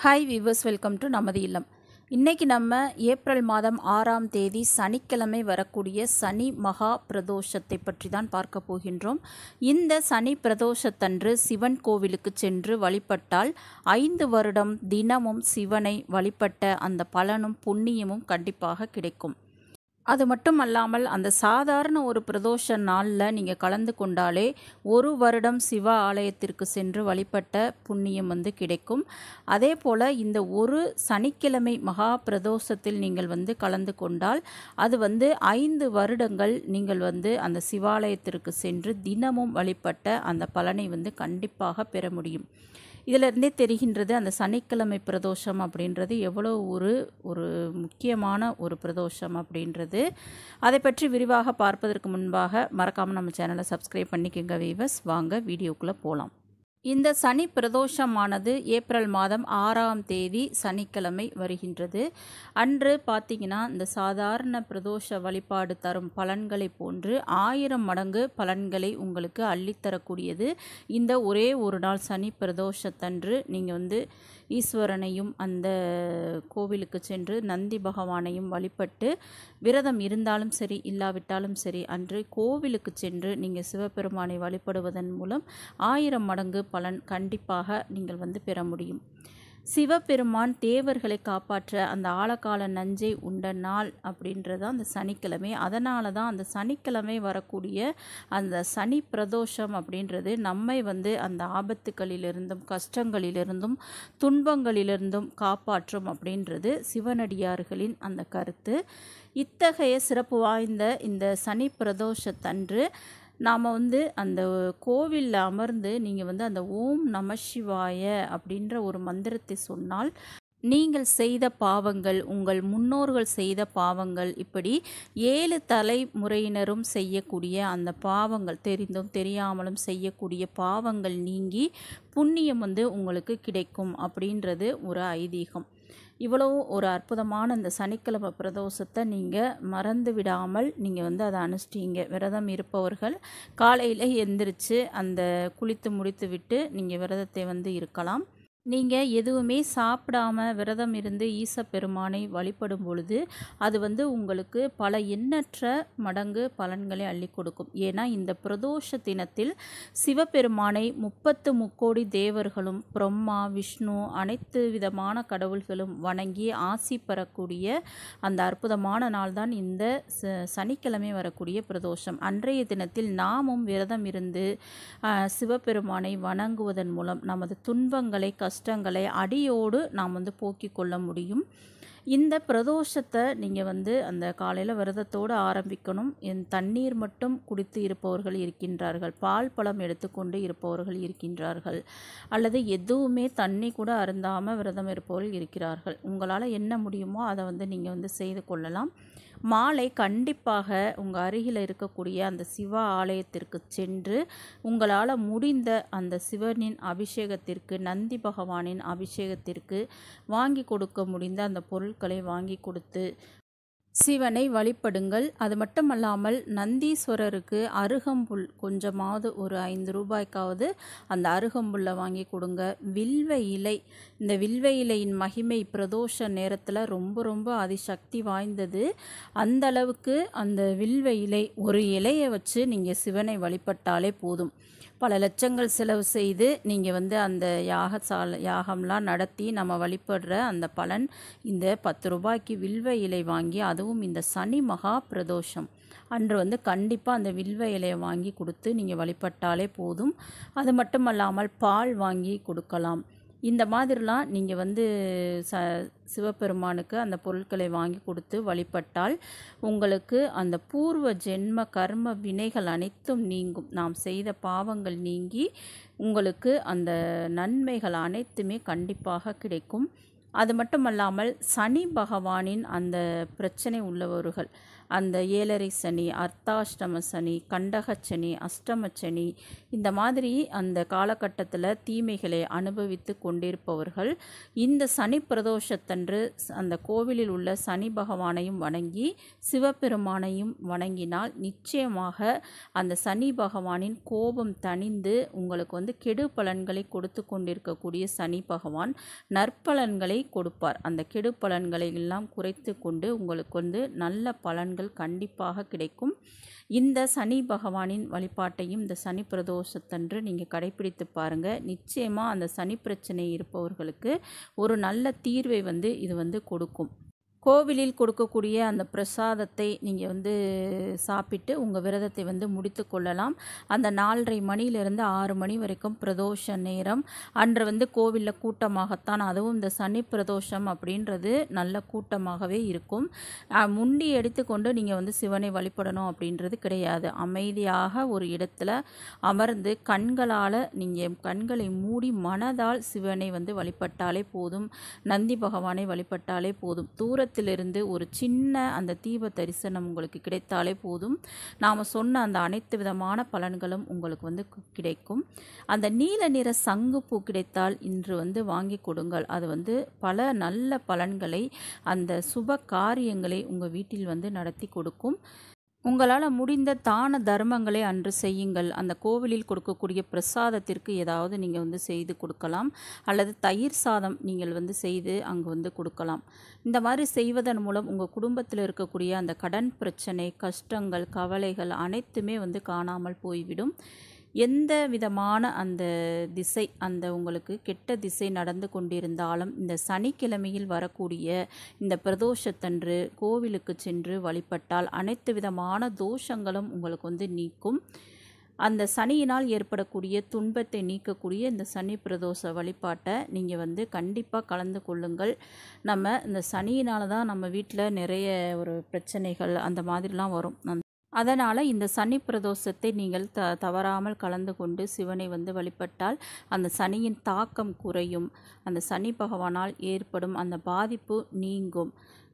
Hi viewers, welcome to நமது இல்லம். இன்றைக்கி நம்ம ஏப்ரல் மாதம் 6ஆம் தேதி சனிக்கிழமை வரக்கூடிய சனி மகா பிரதோஷத்தை பற்றி தான் பார்க்க போகின்றோம். இந்த சனி பிரதோஷத்தன்று சிவன் கோவிலுக்கு சென்று வழிபட்டால் 5 வருடம் தினமும் சிவனை வழிபட்ட அந்த பலனும் புண்ணியமும் கண்டிப்பாக கிடைக்கும். அது மட்டும் அல்லாமல் அந்த சாதாரண ஒரு பிரதோஷ நாளில் நீங்கள் கலந்து கொண்டாலே 1 வருடம் சிவ ஆலயத்திற்கு சென்று வழிபட்ட புண்ணியம் கிடைக்கும். அதே போல் இந்த ஒரு சனிக்கிழமை மகா பிரதோஷத்தில் நீங்கள் கலந்து கொண்டால் அது 5 வருடங்கள் நீங்கள் அந்த சிவாலயத்திற்கு சென்று தினமும் வழிபட்ட அந்த பலனை கண்டிப்பாக பெற முடியும். இதிலிருந்தே தெரிகின்றது அந்த சனிக்கிழமை பிரதோஷம் அப்படின்றது எவ்வளோ ஒரு முக்கியமான ஒரு பிரதோஷம் அப்படின்றது. அதை பற்றி விரிவாக பார்ப்பதற்கு முன்பாக மறக்காமல் நம்ம சேனலை சப்ஸ்கிரைப் பண்ணிக்கோங்க வீவர்ஸ். வாங்க வீடியோக்குள்ளே போகலாம். இந்த சனி பிரதோஷமானது ஏப்ரல் மாதம் 6ஆம் தேதி சனிக்கிழமை வருகின்றது. அன்று பார்த்திங்கன்னா இந்த சாதாரண பிரதோஷ வழிபாடு தரும் பலன்களை போன்று 1000 மடங்கு பலன்களை உங்களுக்கு அள்ளித்தரக்கூடியது இந்த ஒரே ஒரு நாள் சனி பிரதோஷத்தன்று. நீங்கள் ஈஸ்வரனையும் அந்த கோவிலுக்கு சென்று நந்தி பகவானையும் வழிபட்டு விரதம் இருந்தாலும் சரி இல்லாவிட்டாலும் சரி அன்று கோவிலுக்கு சென்று நீங்கள் சிவபெருமானை வழிபடுவதன் மூலம் 1000 மடங்கு பலன் கண்டிப்பாக நீங்கள் பெற முடியும். சிவபெருமான் தேவர்களை காப்பாற்ற அந்த ஆழகால நஞ்சை உண்ட நாள் அப்படின்றது அந்த சனிக்கிழமை. அதனால தான் அந்த சனிக்கிழமை வரக்கூடிய அந்த சனி பிரதோஷம் அப்படின்றது நம்மை அந்த ஆபத்துக்களிலிருந்தும் கஷ்டங்களிலிருந்தும் துன்பங்களிலிருந்தும் காப்பாற்றும் அப்படின்றது சிவனடியார்களின் அந்த கருத்து. இத்தகைய சிறப்பு வாய்ந்த இந்த சனி பிரதோஷத்தன்று நாம் அந்த கோவிலில் அமர்ந்து நீங்கள் அந்த ஓம் நம சிவாய அப்படின்ற ஒரு மந்திரத்தை சொன்னால் நீங்கள் செய்த பாவங்கள், உங்கள் முன்னோர்கள் செய்த பாவங்கள், இப்படி 7 தலைமுறையினரும் செய்யக்கூடிய அந்த பாவங்கள், தெரிந்தும் தெரியாமலும் செய்யக்கூடிய பாவங்கள் நீங்கி புண்ணியம் உங்களுக்கு கிடைக்கும் அப்படின்றது ஒரு ஐதீகம். இவ்வளோ ஒரு அற்புதமான இந்த சனிக்கிழமை பிரதோஷத்தை நீங்கள் மறந்து விடாமல் நீங்கள் அதை அனுஷ்டிங்க. விரதம் இருப்பவர்கள் காலையில் எந்திரிச்சு அந்த குளித்து முடித்து விட்டு நீங்கள் விரதத்தை இருக்கலாம். நீங்கள் எதுவுமே சாப்பிடாம விரதம் இருந்து ஈசப்பெருமானை வழிபடும் பொழுது அது உங்களுக்கு பல எண்ணற்ற மடங்கு பலன்களை அள்ளி கொடுக்கும். ஏன்னா இந்த பிரதோஷ தினத்தில் சிவபெருமானை 30 முக்கோடி தேவர்களும் பிரம்மா விஷ்ணு அனைத்து விதமான கடவுள்களும் வணங்கி ஆசி பெறக்கூடிய அந்த அற்புதமான நாள் தான் இந்த சனிக்கிழமை வரக்கூடிய பிரதோஷம். அன்றைய தினத்தில் நாமும் விரதம் இருந்து சிவபெருமானை வணங்குவதன் மூலம் நமது துன்பங்களை கஷ்டங்களை அடியோடு நாம் போக்கிக் கொள்ள முடியும். இந்த பிரதோஷத்தை நீங்கள் அந்த காலையில் விரதத்தோடு ஆரம்பிக்கணும். தண்ணீர் மட்டும் குடித்து இருப்பவர்கள் இருக்கின்றார்கள், பால் பழம் எடுத்துக்கொண்டு இருப்பவர்கள் இருக்கின்றார்கள், அல்லது எதுவுமே தண்ணி கூட அருந்தாமல் விரதம் இருப்பவர்கள் இருக்கிறார்கள். உங்களால் என்ன முடியுமோ அதை நீங்கள் செய்து கொள்ளலாம். மாலை கண்டிப்பாக உங்கள் அருகில் இருக்கக்கூடிய அந்த சிவ ஆலயத்திற்கு சென்று உங்களால் முடிந்த அந்த சிவனின் அபிஷேகத்திற்கு, நந்தி பகவானின் அபிஷேகத்திற்கு வாங்கி கொடுக்க முடிந்த அந்த பொருட்களை வாங்கி கொடுத்து சிவனை வழிபடுங்கள். அது மட்டுமல்லாமல் நந்தீஸ்வரருக்கு அருகம்புல் கொஞ்சமாவது ஒரு 5 ரூபாய்க்காவது அந்த அருகம்புல்லை வாங்கி கொடுங்க. வில்வ இலை, இந்த வில்வ இலையின் மகிமை பிரதோஷ நேரத்தில் ரொம்ப ரொம்ப அதிசக்தி வாய்ந்தது. அந்த அளவுக்கு அந்த வில்வ இலை ஒரு இலையை வச்சு நீங்கள் சிவனை வழிபட்டாலே போதும். பல லட்சங்கள் செலவு செய்து நீங்கள் அந்த யாகம்லாம் நடத்தி நம்ம வழிபடுற அந்த பலன் இந்த 10 ரூபாய்க்கு வில்வ இலை வாங்கி, அதுவும் இந்த சனி மகா பிரதோஷம் அன்று கண்டிப்பாக அந்த வில்வ இலையை வாங்கி கொடுத்து நீங்கள் வழிபட்டாலே போதும். அது மட்டுமல்லாமல் பால் வாங்கி கொடுக்கலாம். இந்த மாதிரிலாம் நீங்கள் சிவபெருமானுக்கு அந்த பொருட்களை வாங்கி கொடுத்து வழிபட்டால் உங்களுக்கு அந்த பூர்வ ஜென்ம கர்ம வினைகள் அனைத்தும் நீங்கும். நாம் செய்த பாவங்கள் நீங்கி உங்களுக்கு அந்த நன்மைகள் அனைத்துமே கண்டிப்பாக கிடைக்கும். அது மட்டுமல்லாமல் சனி பகவானின் அந்த பிரச்சனை உள்ளவர்கள், அந்த ஏழரை சனி, அர்த்தாஷ்டம சனி, கண்டக சனி, அஷ்டம சனி, இந்த மாதிரி அந்த காலகட்டத்தில் தீமைகளை அனுபவித்து கொண்டிருப்பவர்கள் இந்த சனி பிரதோஷத்தன்று அந்த கோவிலில் உள்ள சனி பகவானையும் வணங்கி சிவபெருமானையும் வணங்கினால் நிச்சயமாக அந்த சனி பகவானின் கோபம் தணிந்து உங்களுக்கு வந்து கெடு பலன்களை கொடுத்து கொண்டிருக்கக்கூடிய சனி பகவான் நற்பலன்களை கொடுப்பார். அந்த கெடு பலன்களை எல்லாம் குறைத்து கொண்டு உங்களுக்கு வந்து நல்ல பலன்கள் கண்டிப்பாக கிடைக்கும். இந்த சனி பகவானின் வழிபாட்டையும் இந்த சனி பிரதோஷத்தன்று நீங்கள் கடைபிடித்து பாருங்கள். நிச்சயமாக அந்த சனி பிரச்சனை இருப்பவர்களுக்கு ஒரு நல்ல தீர்வை வந்து இது வந்து கொடுக்கும். கோவிலில் கொடுக்கக்கூடிய அந்த பிரசாதத்தை நீங்கள் வந்து சாப்பிட்டு உங்கள் விரதத்தை வந்து முடித்து கொள்ளலாம். அந்த 4:30 மணியிலிருந்து 6 மணி வரைக்கும் பிரதோஷ நேரம். அன்று வந்து கோவிலில் கூட்டமாகத்தான், அதுவும் இந்த சனி பிரதோஷம் அப்படின்றது நல்ல கூட்டமாகவே இருக்கும். முண்டி எடுத்துக்கொண்டு நீங்கள் வந்து சிவனை வழிபடணும் அப்படின்றது கிடையாது. அமைதியாக ஒரு இடத்துல அமர்ந்து நீங்கள் கண்களை மூடி மனதால் சிவனை வந்து வழிபட்டாலே போதும். நந்தி பகவானை வழிபட்டாலே போதும். தூரத்திலிருந்து ஒரு சின்ன அந்த தீப தரிசனம் உங்களுக்கு கிடைத்தாலே போதும். நாம் சொன்ன அந்த அனைத்து விதமான பலன்களும் உங்களுக்கு வந்து கிடைக்கும். அந்த நீல நிற சங்குப்பூ கிடைத்தால் இன்று வந்து வாங்கி கொடுங்கள். அது வந்து பல நல்ல பலன்களை, அந்த சுப காரியங்களை உங்கள் வீட்டில் வந்து நடத்தி கொடுக்கும். உங்களால் முடிந்த தான தர்மங்களை அன்று செய்யுங்கள். அந்த கோவிலில் கொடுக்கக்கூடிய பிரசாதத்திற்கு ஏதாவது நீங்கள் வந்து செய்து கொடுக்கலாம், அல்லது தயிர் சாதம் நீங்கள் வந்து செய்து அங்கே வந்து கொடுக்கலாம். இந்த மாதிரி செய்வதன் மூலம் உங்கள் குடும்பத்தில் இருக்கக்கூடிய அந்த கடன் பிரச்சனை, கஷ்டங்கள், கவலைகள் அனைத்துமே வந்து காணாமல் போய்விடும். எந்த விதமான அந்த திசை, அந்த உங்களுக்கு கெட்ட திசை நடந்து கொண்டிருந்தாலும் இந்த சனிக்கிழமையில் வரக்கூடிய இந்த பிரதோஷத்தன்று கோவிலுக்கு சென்று வழிபட்டால் அனைத்து விதமான தோஷங்களும் உங்களுக்கு வந்து நீக்கும். அந்த சனியினால் ஏற்படக்கூடிய துன்பத்தை நீக்கக்கூடிய இந்த சனி பிரதோஷ வழிபாட்டை நீங்கள் வந்து கண்டிப்பாக கலந்து கொள்ளுங்கள். நம்ம இந்த சனியினால் தான் நம்ம வீட்டில் நிறைய ஒரு பிரச்சனைகள் அந்த மாதிரிலாம் வரும். அதனால் இந்த சனி பிரதோஷத்தை நீங்கள் தவறாமல் கலந்து கொண்டு சிவனை வந்து வழிபட்டால் அந்த சனியின் தாக்கம் குறையும். அந்த சனி பகவானால் ஏற்படும் அந்த பாதிப்பு நீங்கும்.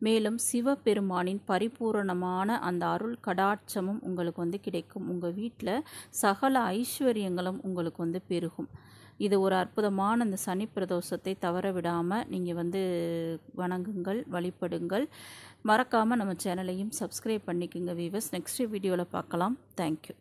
மேலும் சிவபெருமானின் பரிபூரணமான அந்த அருள் கடாட்சமும் உங்களுக்கு வந்து கிடைக்கும். உங்கள் வீட்டில் சகல ஐஸ்வர்யங்களும் உங்களுக்கு வந்து பெருகும். இது ஒரு அற்புதமான அந்த சனி பிரதோஷத்தை தவற விடாமல் நீங்கள் வந்து வணங்குங்கள், வழிபடுங்கள். மறக்காமல் நம்ம சேனலையும் சப்ஸ்கிரைப் பண்ணிக்கோங்க வீவர்ஸ். நெக்ஸ்ட் வீடியோவில் பார்க்கலாம். தேங்க்யூ.